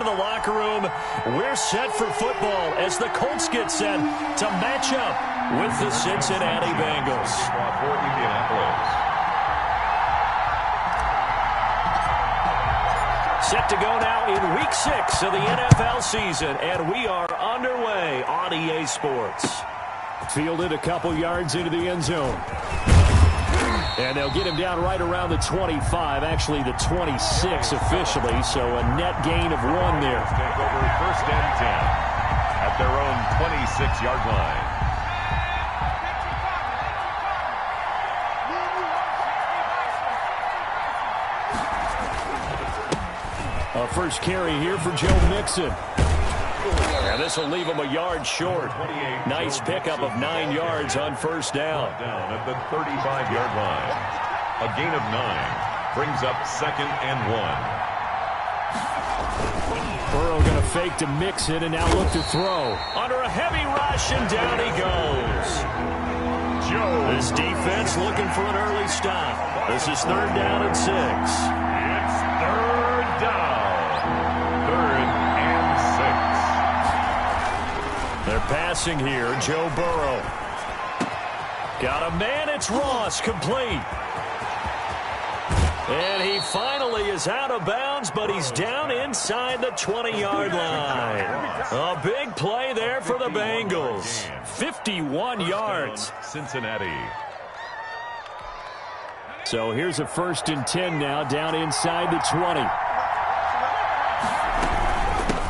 In the locker room, we're set for football as the Colts get set to match up with the Cincinnati Bengals. For Indianapolis. Set to go now in Week 6 of the NFL season, and we are underway on EA Sports. Fielded a couple yards into the end zone. And they'll get him down right around the 25, actually the 26 officially, so a net gain of 1 there. Take over 1st and 10 at their own 26-yard line. A first carry here for Joe Mixon. And this will leave him a yard short. Nice pickup of 9 yards on 1st down. Down at the 35-yard line. A gain of 9 brings up 2nd and 1. Burrow going to fake to Mixon and now look to throw. Under a heavy rush and down he goes. This defense looking for an early stop. This is 3rd down and 6. It's 3rd down. 3rd and 6. They're passing here. Joe Burrow. Got a man. It's Ross. Complete. And he finally is out of bounds, but he's down inside the 20-yard line. A big play there for the Bengals. 51 yards. Cincinnati. So here's a 1st and 10 now, down inside the 20.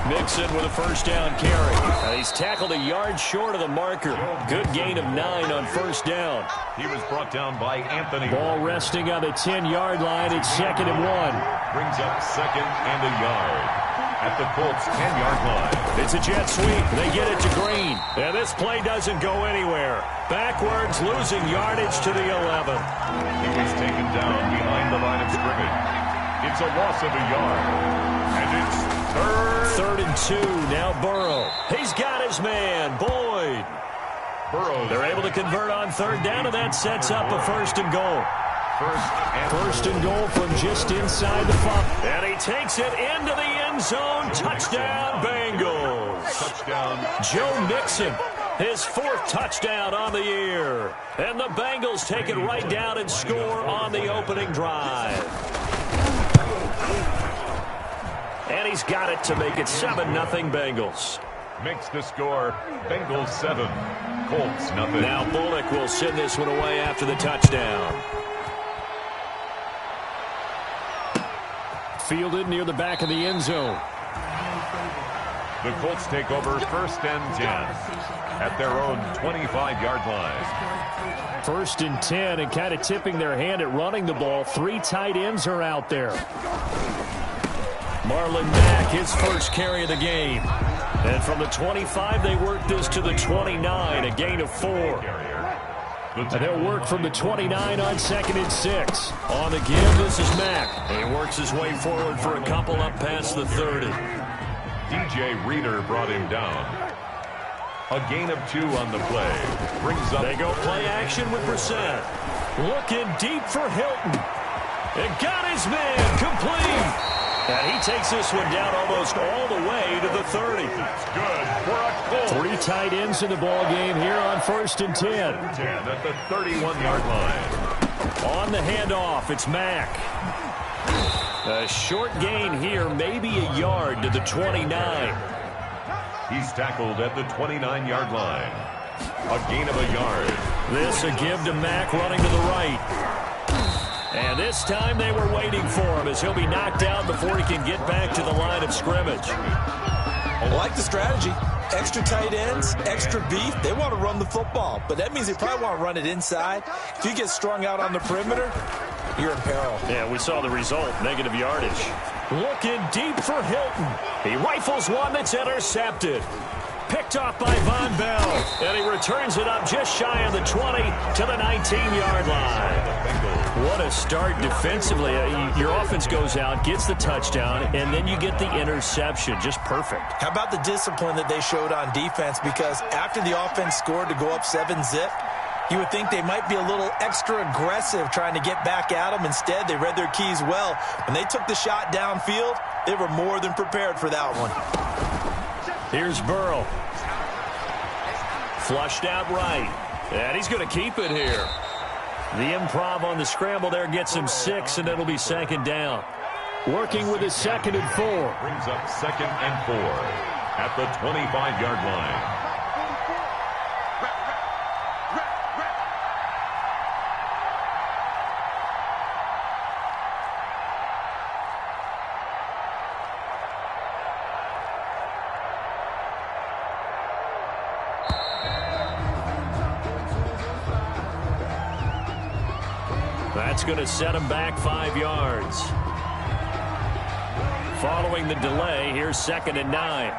Mixon with a 1st down carry. He's tackled a yard short of the marker. Good gain of 9 on 1st down. He was brought down by Anthony. Ball resting on the 10-yard line. It's 2nd and 1. Brings up 2nd and a yard at the Colts 10-yard line. It's a jet sweep. They get it to Green. And this play doesn't go anywhere. Backwards, losing yardage to the 11. He was taken down behind the line of scrimmage. It's a loss of a yard. And it's 3rd and 2. Now Burrow. He's got his man, Boyd. They're able to convert on 3rd down, and that sets up a 1st and goal. First and goal from just inside the 5. And he takes it into the end zone. Touchdown, Bengals. Touchdown. Joe Mixon, his 4th touchdown on the year. And the Bengals take it right down and score on the opening drive. And he's got it to make it 7-0 Bengals. Makes the score Bengals 7, Colts nothing. Now Bullock will send this one away after the touchdown. Fielded near the back of the end zone. The Colts take over 1st and 10 at their own 25-yard line. 1st and 10, and kind of tipping their hand at running the ball. 3 tight ends are out there. Marlon Mack, his 1st carry of the game. And from the 25, they work this to the 29, a gain of 4. And they'll work from the 29 on 2nd and 6. On the give, this is Mack. And he works his way forward for a couple up past the 30. DJ Reader brought him down. A gain of 2 on the play. Brings up. They go play action with Brissett. Looking deep for Hilton. And got his man complete. And he takes this one down almost all the way to the 30. That's good for a Colt. 3 tight ends in the ball game here on 1st and 10. 10 at the 31-yard line. On the handoff, it's Mack. A short gain here, maybe a yard to the 29. He's tackled at the 29-yard line. A gain of a yard. This a give to Mack running to the right. And this time they were waiting for him as he'll be knocked down before he can get back to the line of scrimmage. I like the strategy. Extra tight ends, extra beef. They want to run the football, but that means they probably want to run it inside. If you get strung out on the perimeter, you're in peril. Yeah, we saw the result, negative yardage. Looking deep for Hilton. He rifles one that's intercepted. Picked off by Von Bell. And he returns it up just shy of the 20 to the 19-yard line. What a start defensively. Your offense goes out, gets the touchdown, and then you get the interception. Just perfect. How about the discipline that they showed on defense? Because after the offense scored to go up 7-zip, you would think they might be a little extra aggressive trying to get back at them. Instead, they read their keys well. When they took the shot downfield, They were more than prepared for that one. Here's Burrow. Flushed out right. And he's going to keep it here. The improv on the scramble there gets him 6, and it'll be second down. Working with his 2nd and 4. Brings up 2nd and 4 at the 25-yard line. That's going to set him back 5 yards. Following the delay, here's 2nd and 9.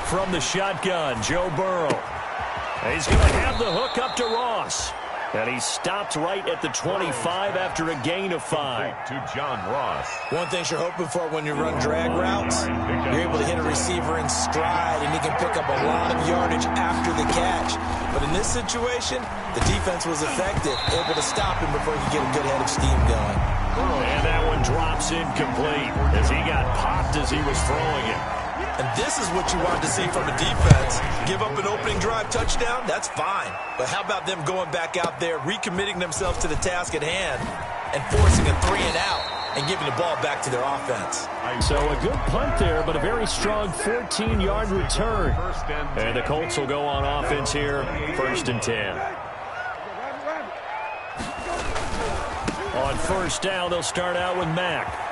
From the shotgun, Joe Burrow. He's going to have the hook up to Ross. And he stopped right at the 25 after a gain of 5. To John Ross. One thing you're hoping for when you run drag routes, you're able to hit a receiver in stride, and he can pick up a lot of yardage after the catch. But in this situation, the defense was effective, able to stop him before he could get a good head of steam going. And that one drops incomplete as he got popped as he was throwing it. And this is what you want to see from a defense. Give up an opening drive touchdown, that's fine. But how about them going back out there, recommitting themselves to the task at hand, and forcing a 3 and out and giving the ball back to their offense. So a good punt there, but a very strong 14-yard return. And the Colts will go on offense here, 1st and 10. On 1st down, they'll start out with Mack.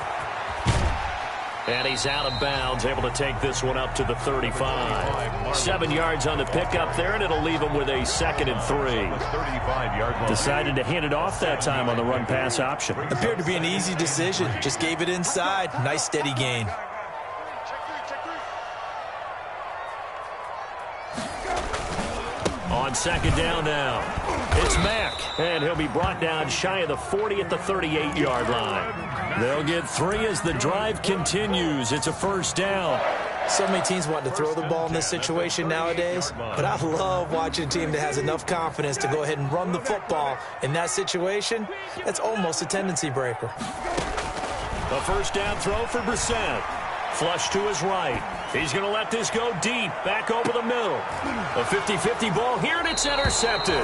And he's out of bounds, able to take this one up to the 35. 7 yards on the pickup there, and it'll leave him with a 2nd and 3. Decided to hand it off that time on the run-pass option. Appeared to be an easy decision. Just gave it inside. Nice steady gain. On 2nd down now, it's Mack, and he'll be brought down shy of the 40 at the 38-yard line. They'll get 3 as the drive continues. It's a 1st down. So many teams want to throw the ball in this situation nowadays, but I love watching a team that has enough confidence to go ahead and run the football. In that situation, that's almost a tendency breaker. A 1st down throw for Brissett. Flush to his right. He's going to let this go deep, back over the middle. A 50-50 ball here, and it's intercepted.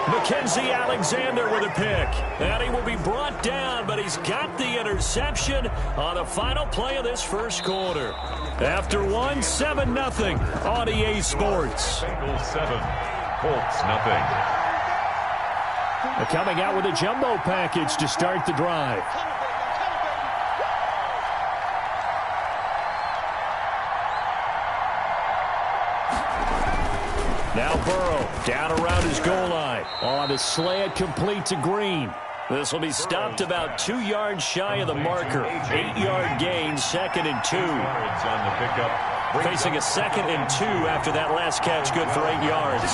Mackenzie Alexander with a pick. And he will be brought down, but he's got the interception on the final play of this 1st quarter. After 1, 7-0 on EA Sports. Bengals 7, Colts nothing. Coming out with a jumbo package to start the drive. Now Burrow down around his goal line. On a slant complete to Green. This will be stopped about 2 yards shy of the marker. 8-yard gain, 2nd and 2. On the pickup. Facing a 2nd and 2 after that last catch, good for 8 yards.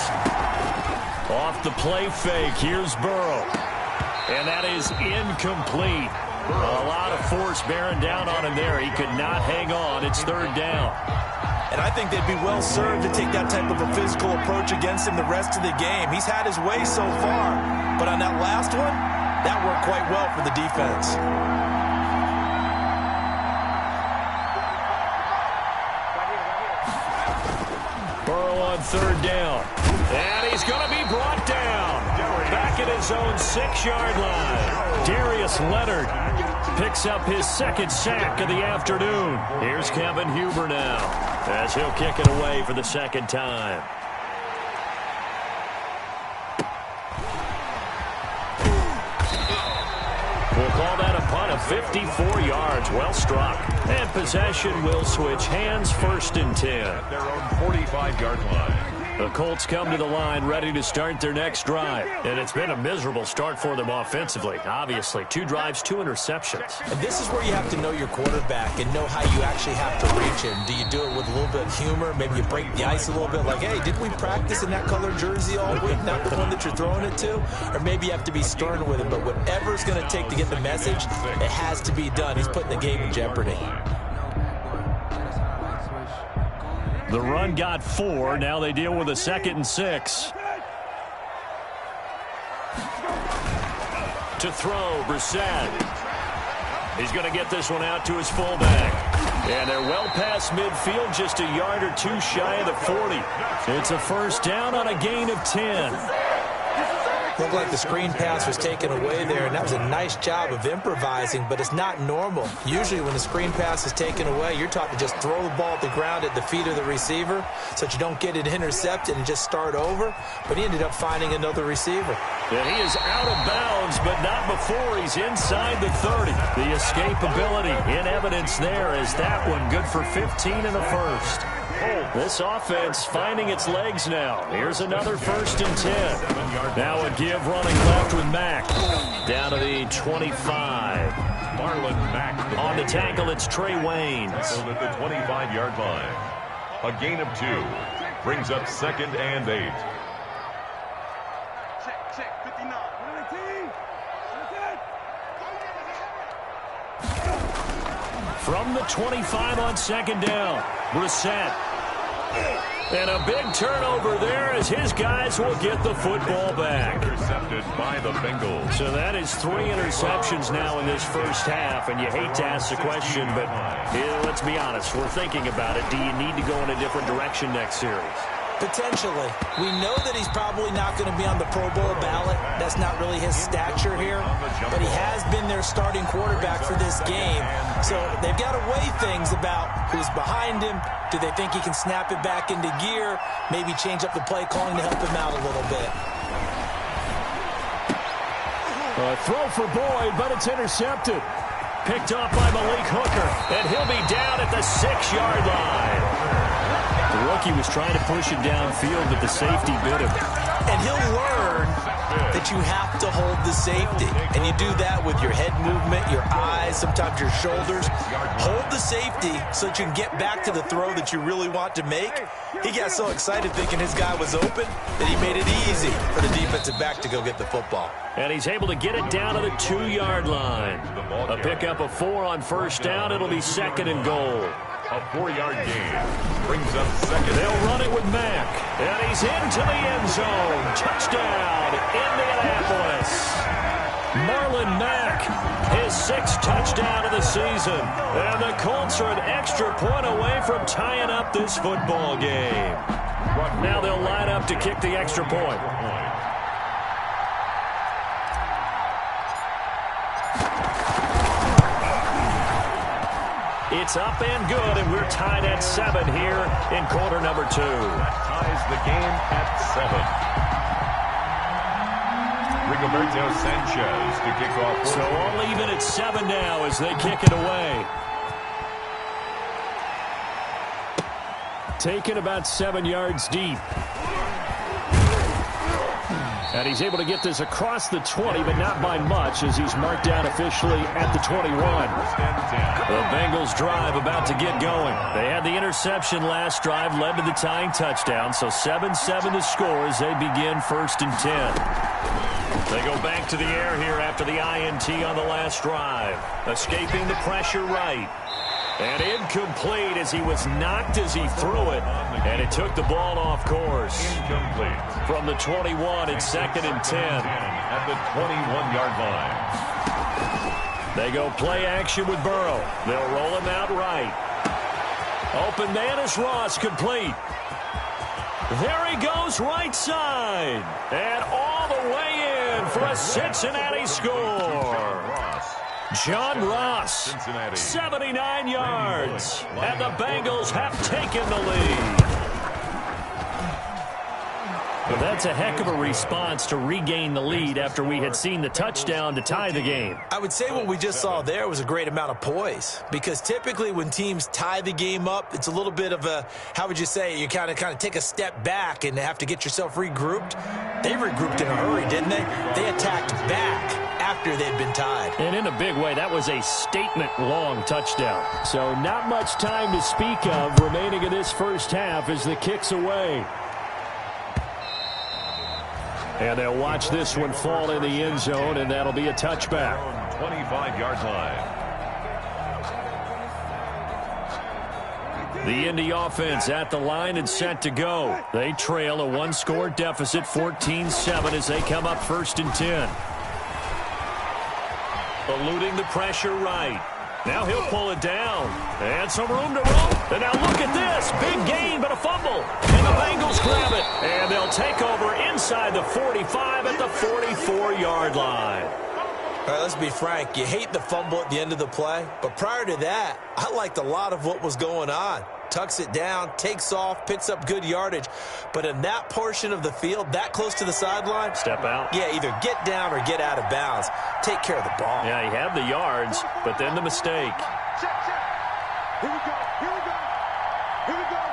Off the play fake, here's Burrow. And that is incomplete. A lot of force bearing down on him there. He could not hang on. It's 3rd down. And I think they'd be well served to take that type of a physical approach against him the rest of the game. He's had his way so far, but on that last one, that worked quite well for the defense. Burrow on 3rd down. And he's going to be brought down. Back at his own 6-yard line. Darius Leonard picks up his 2nd sack of the afternoon. Here's Kevin Huber now, as he'll kick it away for the 2nd time. We'll call that a punt of 54 yards. Well struck. And possession will switch hands, 1st and 10. At their own 45-yard line. The Colts come to the line ready to start their next drive. And it's been a miserable start for them offensively. Obviously, 2 drives, 2 interceptions. And this is where you have to know your quarterback and know how you actually have to reach him. Do you do it with a little bit of humor? Maybe you break the ice a little bit like, hey, didn't we practice in that color jersey all week? Not the one that you're throwing it to? Or maybe you have to be stern with him. But whatever it's going to take to get the message, it has to be done. He's putting the game in jeopardy. The run got 4. Now they deal with a 2nd and 6. To throw, Brissett. He's going to get this one out to his fullback. And they're well past midfield, just a yard or two shy of the 40. It's a first down on a gain of 10. Looked like the screen pass was taken away there, and that was a nice job of improvising, but it's not normal. Usually when the screen pass is taken away, you're taught to just throw the ball at the ground at the feet of the receiver so that you don't get it intercepted and just start over, but he ended up finding another receiver. And he is out of bounds, but not before he's inside the 30. The escapability in evidence there is that one good for 15 in the first. This offense finding its legs now. Here's another first and 10. Now a give running left with Mack. Down to the 25. Marlon Mack. On the tackle, it's Trey Waynes. At the 25-yard line. A gain of 2. Brings up 2nd and 8. Check, 59. From the 25 on 2nd down, Brissett. And a big turnover there as his guys will get the football back. Intercepted by the Bengals. So that is 3 interceptions now in this first half, and you hate to ask the question, but let's be honest, we're thinking about it. Do you need to go in a different direction next series? Potentially. We know that he's probably not going to be on the Pro Bowl ballot. That's not really his stature here. But he has been their starting quarterback for this game. So they've got to weigh things about who's behind him. Do they think he can snap it back into gear? Maybe change up the play calling to help him out a little bit. A throw for Boyd, but it's intercepted. Picked off by Malik Hooker. And he'll be down at the 6-yard line. The rookie was trying to push it downfield, but the safety bit him. And he'll learn that you have to hold the safety. And you do that with your head movement, your eyes, sometimes your shoulders. Hold the safety so that you can get back to the throw that you really want to make. He got so excited thinking his guy was open that he made it easy for the defensive back to go get the football. And he's able to get it down to the 2-yard line. A pickup of 4 on first down. It'll be 2nd and goal. A 4-yard gain. Brings up 2nd. They'll run it with Mack. And he's into the end zone. Touchdown, Indianapolis. Marlon Mack, his 6th touchdown of the season. And the Colts are an extra point away from tying up this football game. Now they'll line up to kick the extra point. It's up and good, and we're tied at 7 here in quarter number 2. Ties the game at 7. Rigoberto Sanchez to kick off. So all even at 7 now as they kick it away. Taken about 7 yards deep. And he's able to get this across the 20, but not by much, as he's marked down officially at the 21. The Bengals drive about to get going. They had the interception last drive, led to the tying touchdown, so 7-7 to score as they begin 1st and 10. They go back to the air here after the INT on the last drive. Escaping the pressure right. And incomplete as he was knocked as he threw it. And it took the ball off course. Incomplete. From the 21, it's 2nd and 10. At the 21-yard line. They go play action with Burrow. They'll roll him out right. Open man is Ross, complete. There he goes right side. And all the way in for a Cincinnati score. John Ross, 79 yards, and the Bengals have taken the lead. Well, that's a heck of a response to regain the lead after we had seen the touchdown to tie the game. I would say what we just saw there was a great amount of poise, because typically when teams tie the game up, it's a little bit of a, how would you say, you kind of take a step back and have to get yourself regrouped. They regrouped in a hurry, didn't they? They attacked back after they'd been tied. And in a big way, that was a statement-long touchdown. So not much time to speak of remaining in this first half as the kick's away. And they'll watch this one fall in the end zone, and that'll be a touchback. 25-yard line. The Indy offense at the line and set to go. They trail a 1-score deficit, 14-7, as they come up 1st and 10. eluding the pressure right. Now he'll pull it down. And some room to roam. And now look at this. Big gain, but a fumble. And the Bengals grab it. And they'll take over inside the 45 at the 44-yard line. All right, let's be frank. You hate the fumble at the end of the play. But prior to that, I liked a lot of what was going on. Tucks it down, takes off, picks up good yardage. But in that portion of the field, that close to the sideline, step out. Yeah, either get down or get out of bounds. Take care of the ball. Yeah, he had the yards, but then the mistake. Check. Here we go. Here we go. Here we go.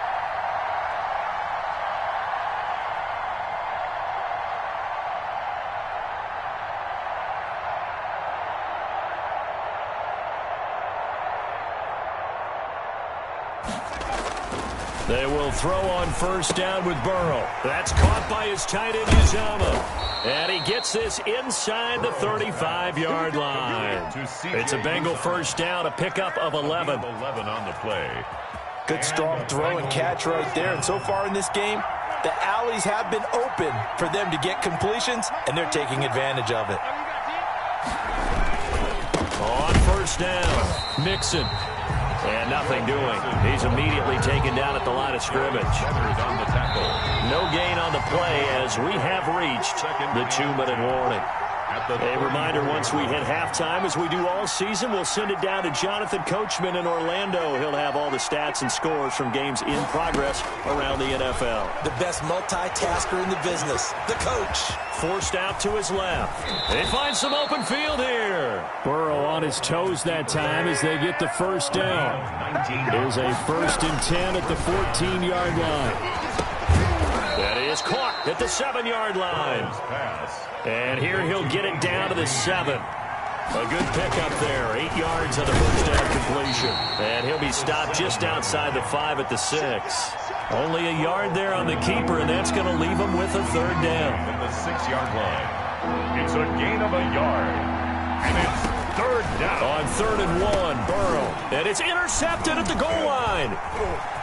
They will throw on first down with Burrow. That's caught by his tight end, Uzomah. And he gets this inside the 35-yard line. It's a Bengal first down, a pickup of 11. 11 on the play. Good strong throw and catch right there. And so far in this game, the alleys have been open for them to get completions, and they're taking advantage of it. On first down, Mixon. And nothing doing. He's immediately taken down at the line of scrimmage. On the tackle. No gain on the play as we have reached the 2-minute warning. A reminder, once we hit halftime, as we do all season, we'll send it down to Jonathan Coachman in Orlando. He'll have all the stats and scores from games in progress around the NFL. The best multitasker in the business, the coach. Forced out to his left. They find some open field here. Burrow on his toes that time as they get the first down. There's a 1st and 10 at the 14-yard line. That is caught at the 7-yard line. And here he'll get it down to the 7. A good pickup there. 8 yards on the first down completion. And he'll be stopped just outside the 5 at the 6. Only a yard there on the keeper, and that's going to leave him with a 3rd down. At the 6-yard line. It's a gain of a yard. And it's 3rd down. On 3rd and 1, Burrow. And it's intercepted at the goal line.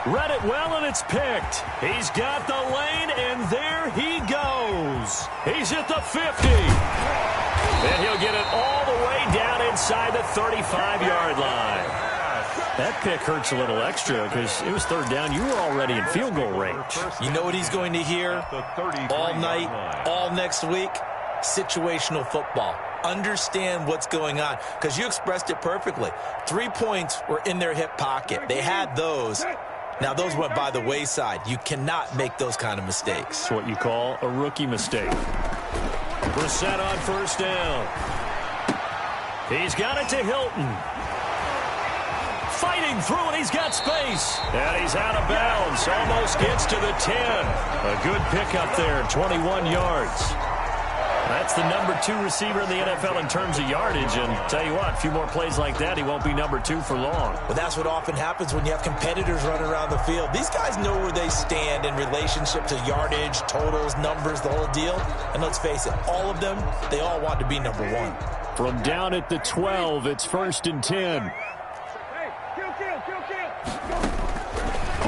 Read it well, and it's picked. He's got the lane, and there he goes. He's at the 50. And he'll get it all the way down inside the 35-yard line. That pick hurts a little extra because it was 3rd down. You were already in field goal range. You know what he's going to hear all night, all next week? Situational football. Understand what's going on, because you expressed it perfectly. 3 points were in their hip pocket. They had those. Now, those went by the wayside. You cannot make those kind of mistakes. It's what you call a rookie mistake. Brissett on first down. He's got it to Hilton. Fighting through it, he's got space. And he's out of bounds. Almost gets to the 10. A good pickup there, 21 yards. That's the number 2 receiver in the NFL in terms of yardage. And tell you what, a few more plays like that, he won't be number 2 for long. But that's what often happens when you have competitors running around the field. These guys know where they stand in relationship to yardage, totals, numbers, the whole deal. And let's face it, all of them, they all want to be number 1. From down at the 12, it's 1st and 10. Hey, kill.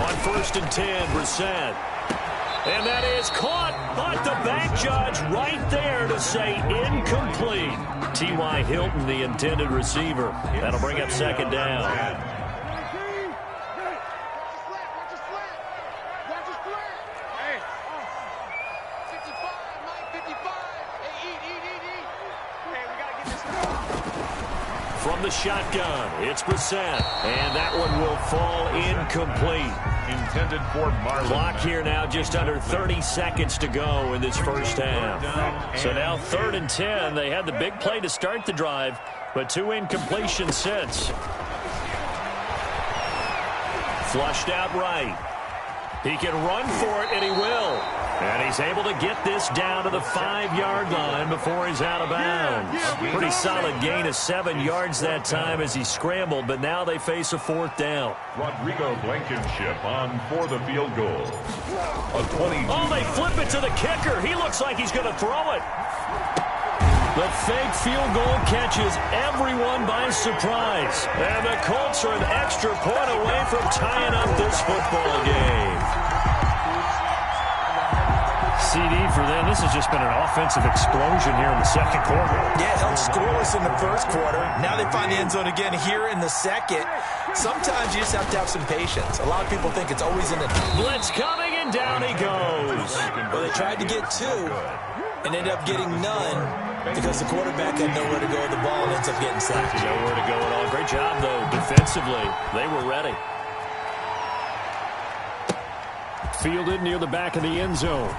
On 1st and 10, Brissett. And that is caught, but the back judge right there to say incomplete. T.Y. Hilton, the intended receiver. That'll bring up 2nd down. From the shotgun, it's Brissett. And that one will fall incomplete. Intended for Marlon. Clock here now, just under 30 seconds to go in this first half. So now 3rd and 10. They had the big play to start the drive, but 2 incompletions since. Flushed out right. He can run for it, and he will. And he's able to get this down to the 5-yard line before he's out of bounds. Pretty solid gain of 7 yards that time as he scrambled, but now they face a 4th down. Rodrigo Blankenship on for the field goal. A 20. Oh, they flip it to the kicker. He looks like he's going to throw it. The fake field goal catches everyone by surprise. And the Colts are an extra point away from tying up this football game. CD for them. This has just been an offensive explosion here in the second quarter. Yeah, held scoreless in the first quarter. Now they find the end zone again here in the second. Sometimes you just have to have some patience. A lot of people think it's always in the blitz coming, and down he goes. Well, they tried to get two and ended up getting none because the quarterback had nowhere to go with the ball and ends up getting sacked. Nowhere to go at all. Great job, though, defensively. They were ready. Fielded near the back of the end zone.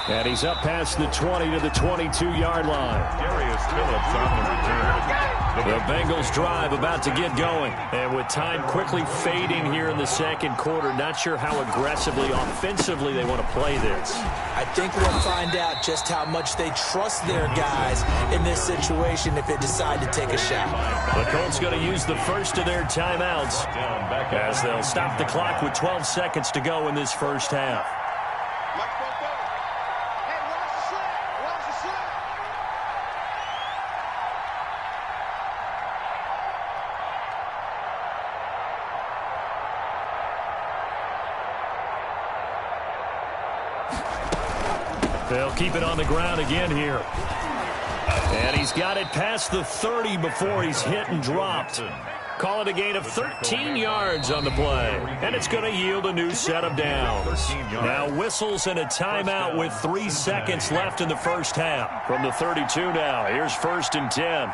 And he's up past the 20 to the 22-yard line. Darius Phillips on the return. The Bengals drive about to get going. And with time quickly fading here in the second quarter, not sure how aggressively, offensively they want to play this. I think we'll find out just how much they trust their guys in this situation if they decide to take a shot. The Colts going to use the first of their timeouts as they'll stop the clock with 12 seconds to go in this first half. They'll keep it on the ground again here. And he's got it past the 30 before he's hit and dropped. Call it a gain of 13 yards on the play. And it's going to yield a new set of downs. Now whistles and a timeout with 3 seconds left in the first half. From the 32 now, here's 1st and 10.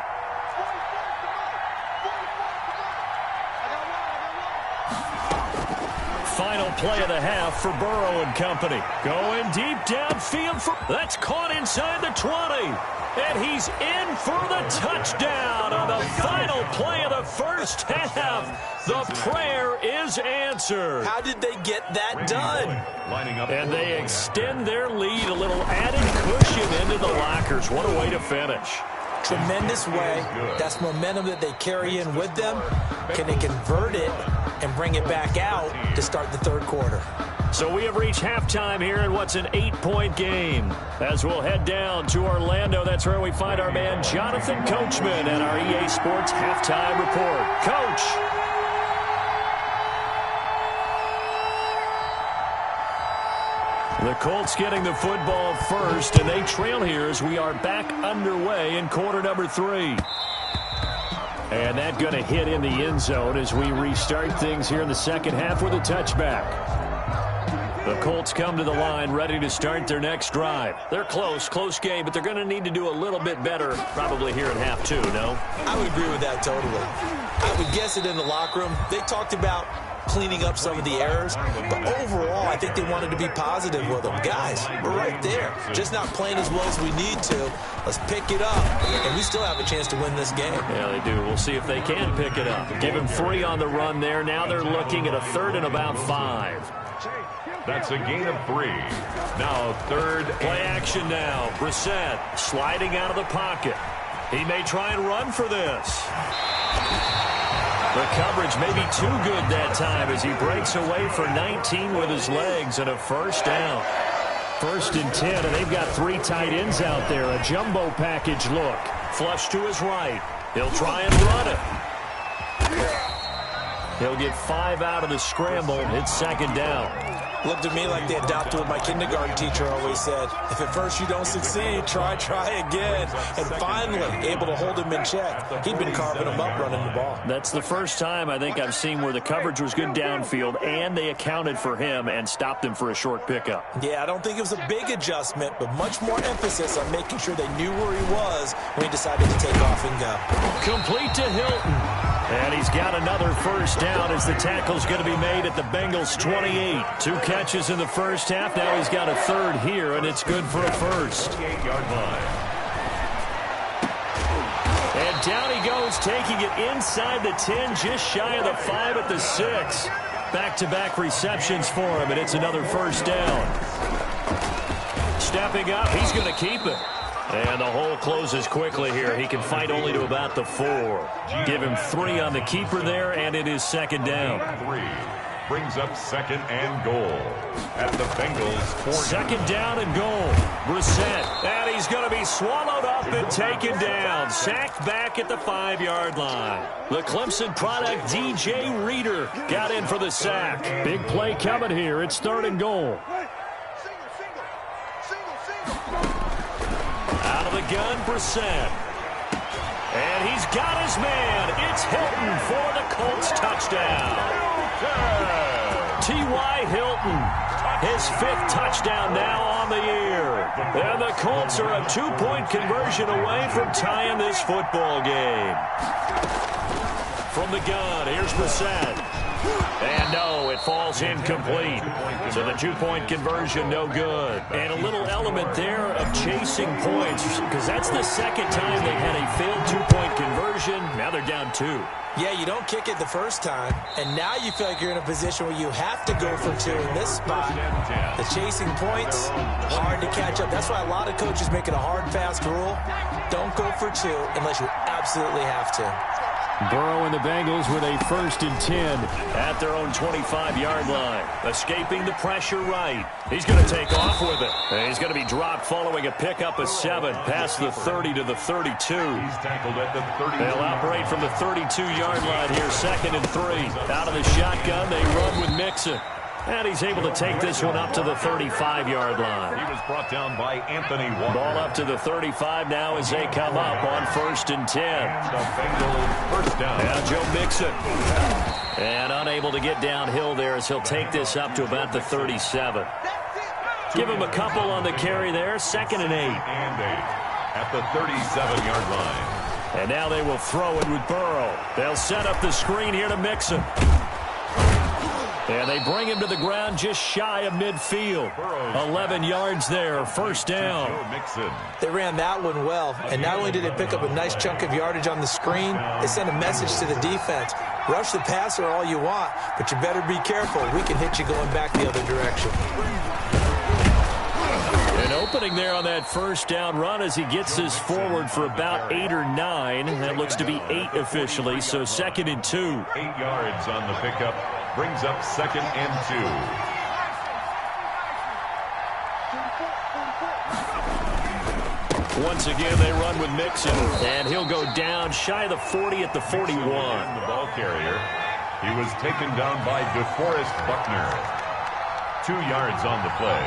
Final play of the half for Burrow and company. Going deep downfield. That's caught inside the 20. And he's in for the touchdown on the final play of the first half. The prayer is answered. How did they get that done? And they extend their lead, a little added cushion into the lockers. What a way to finish. Tremendous way. That's momentum that they carry in with them. Can they convert it and bring it back out to start the third quarter? So we have reached halftime here in what's an 8-point game. As we'll head down to Orlando, that's where we find our man Jonathan Coachman and our EA Sports Halftime Report. Coach. The Colts getting the football first, and they trail here as we are back underway in quarter number 3. And that going to hit in the end zone as we restart things here in the second half with a touchback. The Colts come to the line ready to start their next drive. They're close game, but they're going to need to do a little bit better probably here in half 2, no? I would agree with that totally. I would guess it in the locker room. They talked about cleaning up some of the errors, but overall I think they wanted to be positive with them. Guys, we're right there, just not playing as well as we need to. Let's pick it up, and we still have a chance to win this game. Yeah, they do. We'll see if they can pick it up. Give him 3 on the run there. Now they're looking at a 3rd and about 5. That's a gain of 3. Now 3rd. Play action now. Brissett sliding out of the pocket. He may try and run for this. The coverage may be too good that time as he breaks away for 19 with his legs and a first down. 1st and 10, and they've got 3 tight ends out there. A jumbo package look. Flush to his right. He'll try and run it. He'll get 5 out of the scramble. It's 2nd down. Looked at me like they adopted what my kindergarten teacher always said. If at first you don't succeed, try again. And finally, able to hold him in check. He'd been carving him up running the ball. That's the first time I think I've seen where the coverage was good downfield and they accounted for him and stopped him for a short pickup. Yeah, I don't think it was a big adjustment, but much more emphasis on making sure they knew where he was when he decided to take off and go. Complete to Hilton. And he's got another first down as the tackle's going to be made at the Bengals' 28. 2 catches in the first half. Now he's got a 3rd here, and it's good for a first. 8-yard line. And down he goes, taking it inside the 10, just shy of the 5 at the 6. Back-to-back receptions for him, and it's another first down. Stepping up, he's going to keep it. And the hole closes quickly here. He can fight only to about the 4. Give him 3 on the keeper there, and it is 2nd down. 3 brings up 2nd and goal at the Bengals' 40. 2nd down and goal. Brissett, and he's going to be swallowed up and taken down. Sacked back at the 5-yard line. The Clemson product, DJ Reader, got in for the sack. Big play coming here. It's 3rd and goal. gun, Brissett. And he's got his man. It's Hilton for the Colts touchdown. T.Y. Hilton, his 5th touchdown now on the year. And the Colts are a 2-point conversion away from tying this football game. From the gun, here's Brissett. And no, it falls incomplete. So the 2-point conversion, no good. And a little element there of chasing points, because that's the second time they've had a failed 2-point conversion. Now they're down 2. Yeah, you don't kick it the first time, and now you feel like you're in a position where you have to go for 2 in this spot. The chasing points, hard to catch up. That's why a lot of coaches make it a hard, fast rule. Don't go for 2 unless you absolutely have to. Burrow and the Bengals with a 1st and 10 at their own 25-yard line. Escaping the pressure right. He's going to take off with it. And he's going to be dropped following a pickup of 7 past the 30 to the 32. He's tackled at the 30. They'll operate from the 32-yard line here, 2nd and 3. Out of the shotgun, they run with Mixon. And he's able to take this one up to the 35-yard line. He was brought down by Anthony Walker. Ball up to the 35 now as they come up on 1st and 10. The Bengals 1st down. Now Joe Mixon. And unable to get downhill there as he'll take this up to about the 37. Give him a couple on the carry there. 2nd and 8. And 8 at the 37-yard line. And now they will throw it with Burrow. They'll set up the screen here to Mixon. And they bring him to the ground just shy of midfield. 11 yards there, 1st down. They ran that one well, and not only did they pick up a nice chunk of yardage on the screen, they sent a message to the defense. Rush the passer all you want, but you better be careful. We can hit you going back the other direction. An opening there on that 1st down run as he gets this forward for about 8 or 9. That looks to be 8 officially, so 2nd and 2. 8 yards on the pickup. Brings up 2nd and 2. Once again, they run with Mixon, and he'll go down shy of the 40 at the 41. The ball carrier. He was taken down by DeForest Buckner. 2 yards on the play.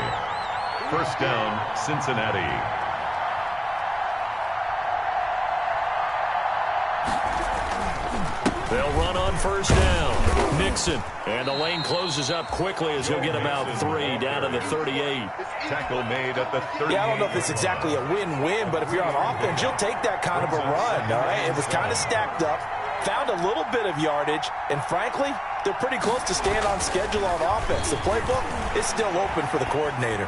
1st down, Cincinnati. They'll run on 1st down. Mixon. And the lane closes up quickly as he'll get about 3 down to the 38. Tackle made at the 38. Yeah, I don't know if it's exactly a win-win, but if you're on offense, you'll take that kind of a run, all right? It was kind of stacked up, found a little bit of yardage, and frankly, they're pretty close to staying on schedule on offense. The playbook is still open for the coordinator.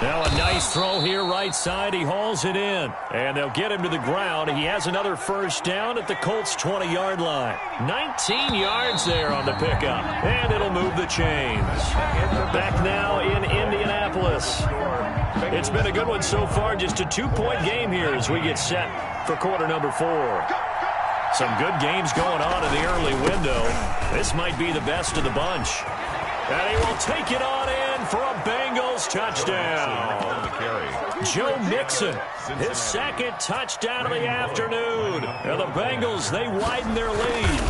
Now a nice throw here right side. He hauls it in. And they'll get him to the ground. He has another 1st down at the Colts 20-yard line. 19 yards there on the pickup. And it'll move the chains. Back now in Indianapolis. It's been a good one so far. Just a 2-point game here as we get set for quarter number 4. Some good games going on in the early window. This might be the best of the bunch. And he will take it on in for a Bengals touchdown. Joe Mixon, his 2nd touchdown of the afternoon. And the Bengals, they widen their lead.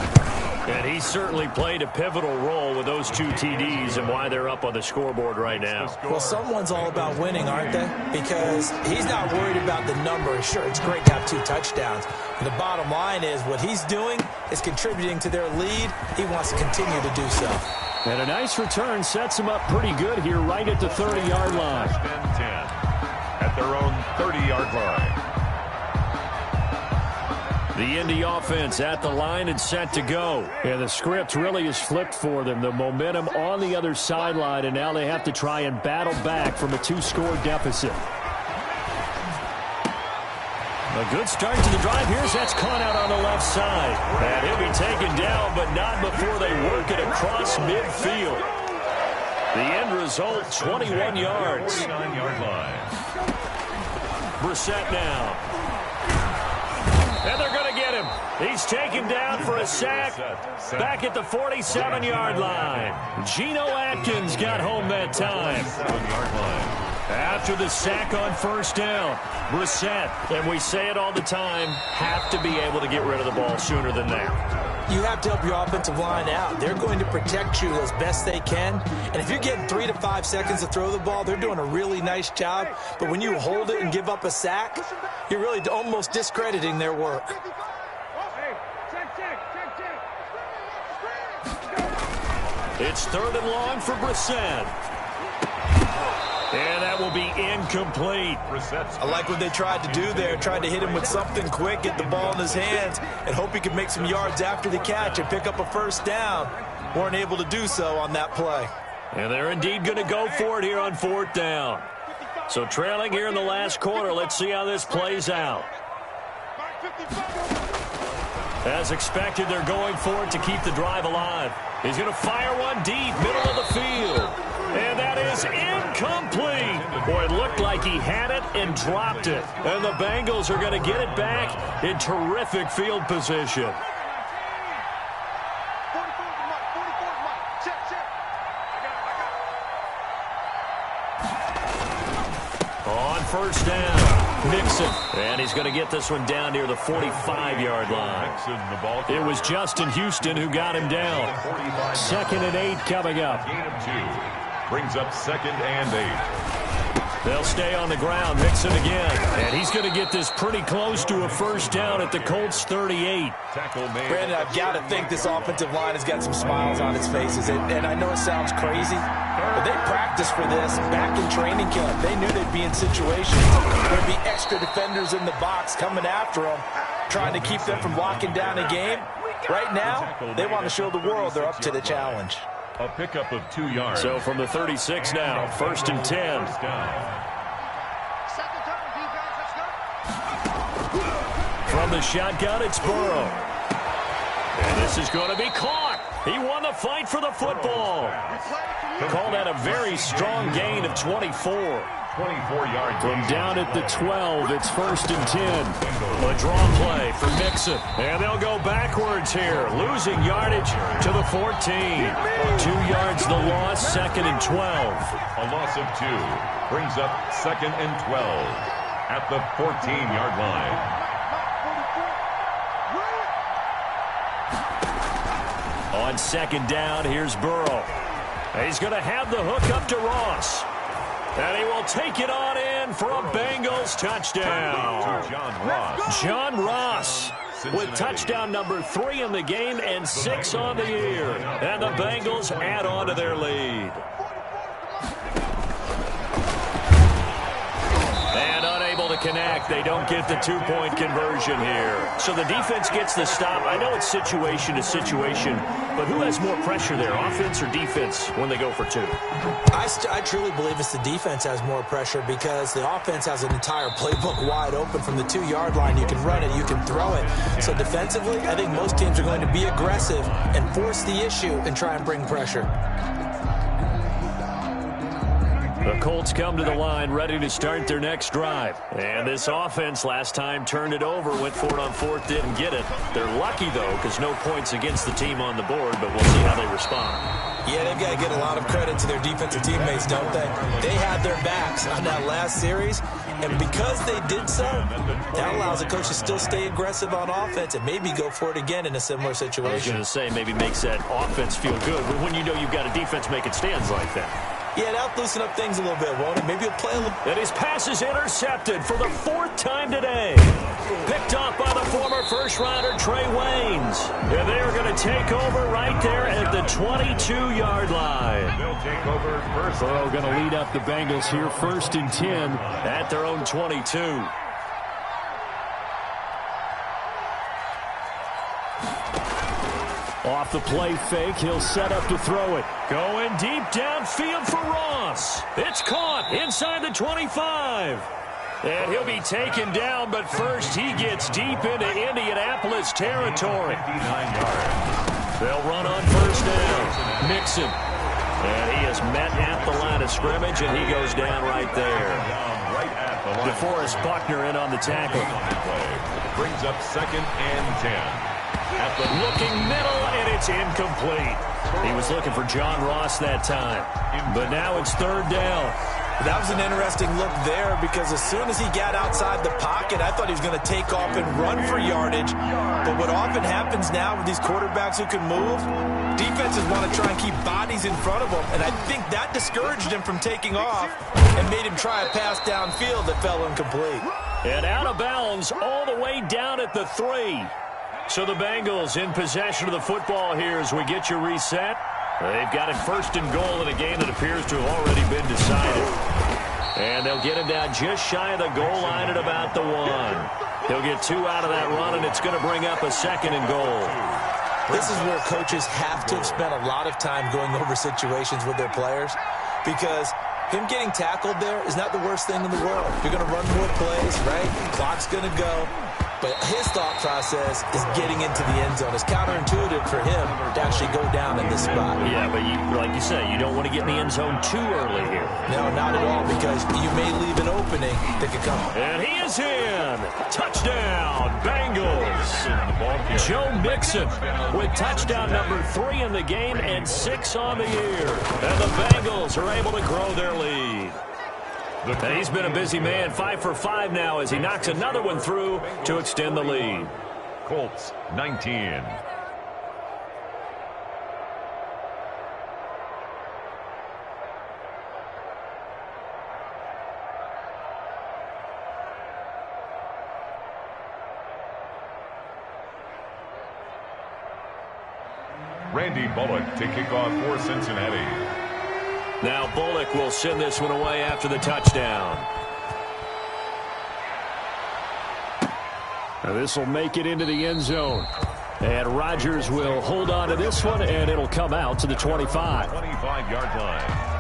And he certainly played a pivotal role with those 2 TDs and why they're up on the scoreboard right now. Well, someone's all about winning, aren't they? Because he's not worried about the number. Sure, it's great to have 2 touchdowns. And the bottom line is what he's doing is contributing to their lead. He wants to continue to do so. And a nice return sets him up pretty good here right at the 30-yard line. 1st and 10 at their own 30-yard line. The Indy offense at the line and set to go. And the script really is flipped for them. The momentum on the other sideline, and now they have to try and battle back from a 2-score deficit. A good start to the drive. Here's that's caught out on the left side. And he'll be taken down, but not before they work it across midfield. The end result, 21 yards. 39-yard line. Brissett now. And they're going to get him. He's taken down for a sack back at the 47-yard line. Geno Atkins got home that time. 7-yard line. After the sack on 1st down, Brissett, and we say it all the time, have to be able to get rid of the ball sooner than that. you have to help your offensive line out. They're going to protect you as best they can. And if you're getting 3 to 5 seconds to throw the ball, they're doing a really nice job. But when you hold it and give up a sack, you're really almost discrediting their work. It's 3rd and long for Brissett. And that will be incomplete. I like what they tried to do there. Tried to hit him with something quick, get the ball in his hands, and hope he could make some yards after the catch and pick up a first down. Weren't able to do so on that play. And they're indeed going to go for it here on 4th down. So trailing here in the last quarter, let's see how this plays out. As expected, they're going for it to keep the drive alive. He's going to fire one deep, middle of the field. And that is incomplete. Boy, it looked like he had it and dropped it. And the Bengals are going to get it back in terrific field position. On 1st down, Mixon. And he's going to get this one down near the 45-yard line. It was Justin Houston who got him down. 2nd and 8 coming up. Gain of 2. Brings up 2nd and 8. They'll stay on the ground. Mixon again. And he's going to get this pretty close to a first down at the Colts 38. Brandon, I've got to think this offensive line has got some smiles on its faces. And I know it sounds crazy, but they practiced for this back in training camp. They knew they'd be in situations where there'd be extra defenders in the box coming after them, trying to keep them from locking down a game. Right now, they want to show the world they're up to the challenge. A pickup of 2 yards. So from the 36 now, 1st and 10. From the shotgun, it's Burrow. And this is going to be caught. He won the fight for the football. Call that a very strong gain of 24. 24 yards. From down at the 12, it's 1st and 10. A draw play for Mixon. And they'll go backwards here, losing yardage to the 14. 2 yards the loss, 2nd and 12. A loss of 2 brings up 2nd and 12 at the 14-yard line. On 2nd down, here's Burrow. He's going to have the hook up to Ross. And he will take it on in for a Bengals touchdown. John Ross with touchdown number 3 in the game and 6 on the year. And the Bengals add on to their lead. And unable to connect. They don't get the 2-point conversion here. So the defense gets the stop. I know it's situation to situation, but who has more pressure there, offense or defense, when they go for 2? I truly believe it's the defense has more pressure because the offense has an entire playbook wide open from the 2-yard line. You can run it, you can throw it. So defensively, I think most teams are going to be aggressive and force the issue and try and bring pressure. The Colts come to the line ready to start their next drive. And this offense last time turned it over, went for it on 4th, didn't get it. They're lucky, though, because no points against the team on the board, but we'll see how they respond. Yeah, they've got to get a lot of credit to their defensive teammates, don't they? They had their backs on that last series, and because they did so, that allows the coach to still stay aggressive on offense and maybe go for it again in a similar situation. I was going to say maybe makes that offense feel good, but when you know you've got a defense making stands like that. Yeah, that'll loosen up things a little bit, won't it? Maybe he'll play a little. And his pass is intercepted for the 4th time today. Picked off by the former first-rounder Trey Waynes. And they are going to take over right there at the 22-yard line. They'll take over first. Burrow going to lead up the Bengals here, 1st and 10 at their own 22. Off the play fake, he'll set up to throw it. Going deep downfield for Ross. It's caught inside the 25. And he'll be taken down, but first he gets deep into Indianapolis territory. 59 yards. They'll run on 1st down. Mixon. And he is met at the line of scrimmage, and he goes down right there. DeForest Buckner in on the tackle. Brings up 2nd and 10. At the looking middle, and it's incomplete. He was looking for John Ross that time. But now it's 3rd down. That was an interesting look there because as soon as he got outside the pocket, I thought he was going to take off and run for yardage. But what often happens now with these quarterbacks who can move, defenses want to try and keep bodies in front of them, and I think that discouraged him from taking off and made him try a pass downfield that fell incomplete. And out of bounds all the way down at the 3. So the Bengals in possession of the football here as we get you reset. They've got it 1st and goal in a game that appears to have already been decided. And they'll get him down just shy of the goal line at about the 1. He'll get 2 out of that run, and it's going to bring up a 2nd and goal. This is where coaches have to have spent a lot of time going over situations with their players because him getting tackled there is not the worst thing in the world. You're going to run more plays, right? Clock's going to go. But his thought process is getting into the end zone. It's counterintuitive for him to actually go down in this spot. Yeah, but like you say, you don't want to get in the end zone too early here. No, not at all, because you may leave an opening that could come. And he is in. Touchdown, Bengals. Joe Mixon with touchdown number 3 in the game and 6 on the year. And the Bengals are able to grow their lead. And he's been a busy man, 5 for 5 now as he knocks another one through to extend the lead. Colts 19. Randy Bullock to kick off for Cincinnati. Now Bullock will send this one away after the touchdown. Now this will make it into the end zone. And Rodgers will hold on to this one, and it'll come out to the 25. 25-yard line.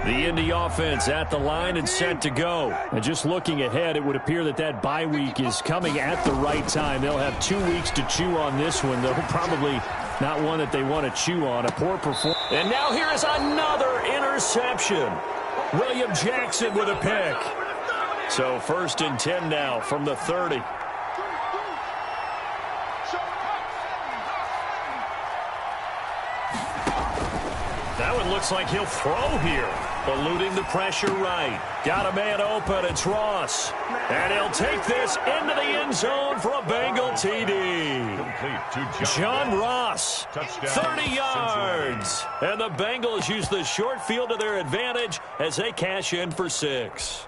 The Indy offense at the line and set to go. And just looking ahead, it would appear that that bye week is coming at the right time. They'll have 2 weeks to chew on this one, though probably not one that they want to chew on. A poor performance. And now here is another interception. William Jackson with a pick. So 1st and 10 now from the 30. That one looks like he'll throw here. Eluding the pressure right. Got a man open. It's Ross. And he'll take this into the end zone for a Bengal TD. John Ross, 30 yards. And the Bengals use the short field to their advantage as they cash in for 6.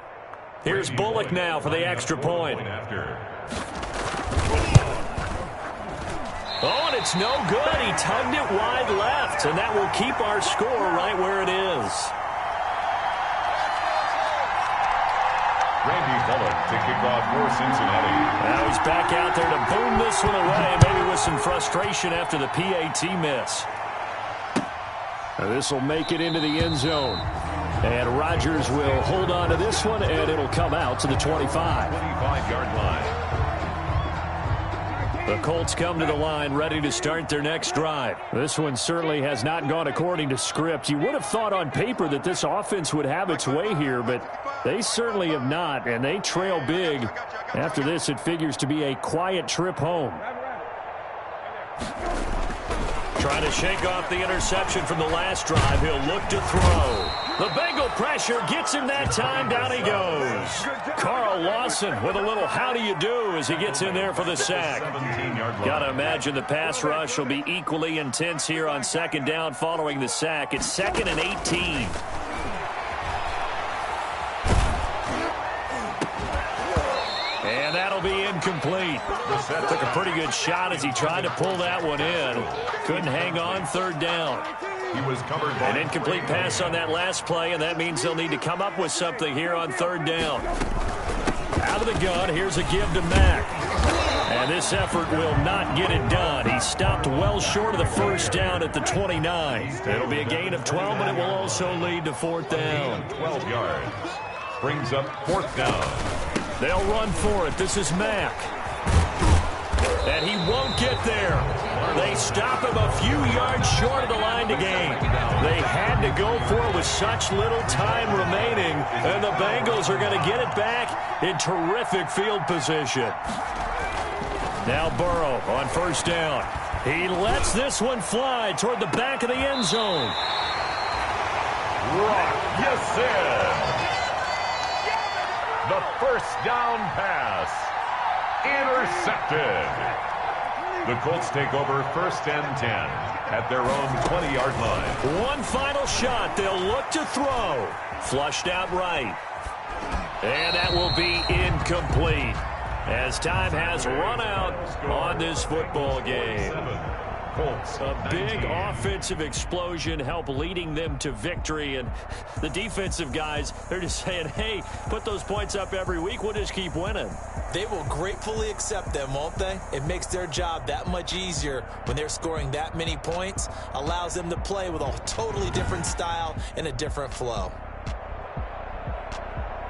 Here's Bullock now for the extra point. Oh, and it's no good. He tugged it wide left, and that will keep our score right where it is. Randy Bullock to kick off for Cincinnati. Now he's back out there to boom this one away, maybe with some frustration after the PAT miss. Now this will make it into the end zone. And Rodgers will hold on to this one, and it'll come out to the 25. 25-yard line. The Colts come to the line ready to start their next drive. This one certainly has not gone according to script. You would have thought on paper that this offense would have its way here, but they certainly have not, and they trail big. After this, it figures to be a quiet trip home. Trying to shake off the interception from the last drive. He'll look to throw. The Bengal pressure gets him that time. Down he goes. Carl Lawson with a little how do you do as he gets in there for the sack. Got to imagine the pass rush will be equally intense here on 2nd down following the sack. It's 2nd and 18. And that'll be incomplete. Took a pretty good shot as he tried to pull that one in. Couldn't hang on 3rd down. He was covered by an incomplete pass on that last play, and that means they'll need to come up with something here on 3rd down. Out of the gun, here's a give to Mack. And this effort will not get it done. He stopped well short of the 1st down at the 29. It'll be a gain of 12, but it will also lead to 4th down. 12 yards. Brings up 4th down. They'll run for it. This is Mack. And he won't get there. They stop him a few yards short of the line to gain. They had to go for it with such little time remaining, and the Bengals are going to get it back in terrific field position. Now Burrow on first down. He lets this one fly toward the back of the end zone. Rock, yes, sir. The first down pass. Intercepted. The Colts take over first and 10 at their own 20-yard line. One final shot. They'll look to throw. Flushed out right. And that will be incomplete, as time has run out on this football game. A big offensive explosion helped leading them to victory, and the defensive guys, they're just saying, hey, put those points up every week, we'll just keep winning. They will gratefully accept them, won't they? It makes their job that much easier when they're scoring that many points, allows them to play with a totally different style and a different flow.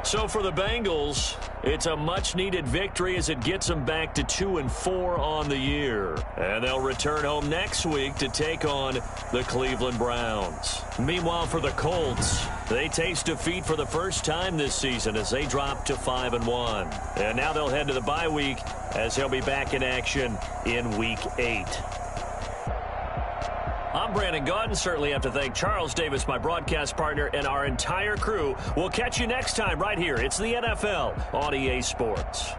So for the Bengals, it's a much-needed victory as it gets them back to 2-4 on the year. And they'll return home next week to take on the Cleveland Browns. Meanwhile, for the Colts, they taste defeat for the first time this season as they drop to 5-1. And now they'll head to the bye week as they'll be back in action in Week 8. I'm Brandon Gaudin. Certainly have to thank Charles Davis, my broadcast partner, and our entire crew. We'll catch you next time right here. It's the NFL on EA Sports.